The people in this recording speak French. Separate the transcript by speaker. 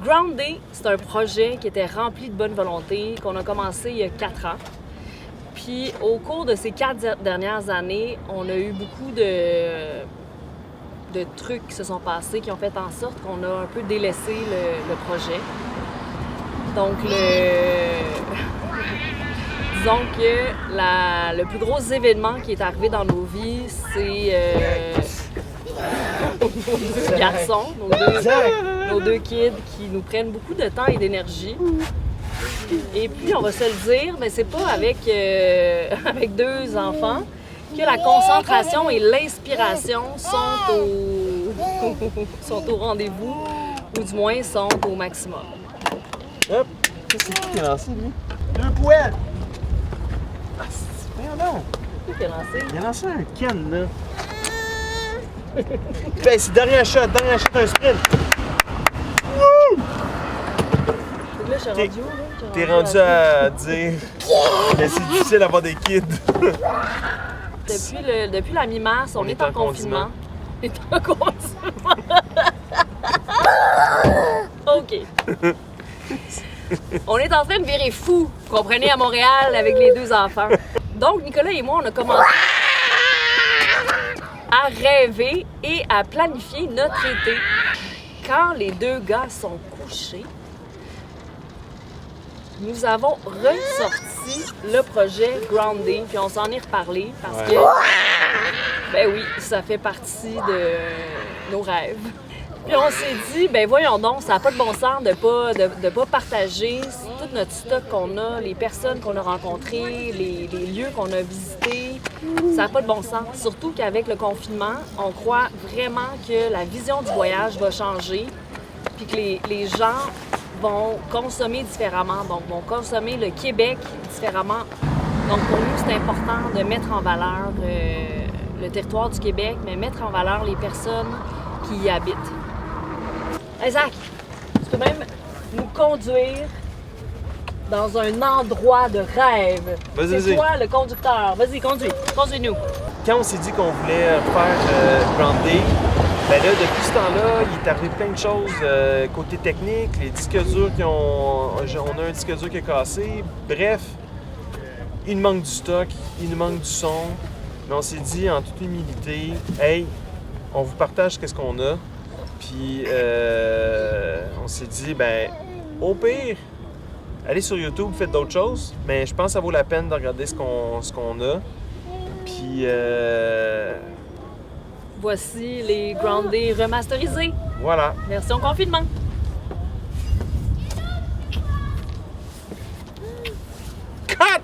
Speaker 1: Ground Day, c'est un projet qui était rempli de bonne volonté, qu'on a commencé il y a 4 ans. Puis au cours de ces 4 dernières années, on a eu beaucoup de trucs qui se sont passés qui ont fait en sorte qu'on a un peu délaissé le projet. Donc disons que le plus gros événement qui est arrivé dans nos vies, c'est nos 2 garçons, nos deux kids qui nous prennent beaucoup de temps et d'énergie. Et puis, on va se le dire, mais c'est pas avec 2 enfants que la concentration et l'inspiration sont au rendez-vous, ou du moins sont au maximum.
Speaker 2: Hop! C'est qui a lancé, lui? 2 poêles! Ah, c'est bien non!
Speaker 1: C'est qui a lancé?
Speaker 2: Il a lancé un Ken, là. Ben, c'est dernier shot, un sprint! Wouh!
Speaker 1: Là, je suis rendu où, là?
Speaker 2: T'es rendu à dire mais c'est difficile d'avoir des kids.
Speaker 1: Depuis la mi-mars, on est en confinement. On est en confinement. OK. On est en train de virer fou, comprenez, à Montréal avec les 2 enfants. Donc, Nicolas et moi, on a commencé à rêver et à planifier notre été. Quand les 2 gars sont couchés, nous avons ressorti le projet Ground Day, puis on s'en est reparlé parce que, ben oui, ça fait partie de nos rêves. Puis on s'est dit, ben voyons donc, ça n'a pas de bon sens de pas partager tout notre stock qu'on a, les personnes qu'on a rencontrées, les lieux qu'on a visités. Ça n'a pas de bon sens. Surtout qu'avec le confinement, on croit vraiment que la vision du voyage va changer, puis que les gens vont consommer différemment, donc vont consommer le Québec différemment. Donc pour nous, c'est important de mettre en valeur le territoire du Québec, mais mettre en valeur les personnes qui y habitent. Hey Zach, tu peux même nous conduire dans un endroit de rêve. C'est toi le conducteur. Vas-y, conduis-nous.
Speaker 2: Quand on s'est dit qu'on voulait faire Ground Day, ben là, depuis ce temps-là, il est arrivé plein de choses côté technique, les disques durs on a un disque dur qui est cassé. Bref, il nous manque du stock, il nous manque du son. Mais on s'est dit en toute humilité, hey, on vous partage qu'est-ce qu'on a. Puis on s'est dit, ben, au pire, allez sur YouTube, faites d'autres choses. Mais je pense que ça vaut la peine de regarder ce qu'on a. Puis
Speaker 1: voici les Ground Day remasterisés.
Speaker 2: Voilà.
Speaker 1: Version confinement.
Speaker 2: Cut!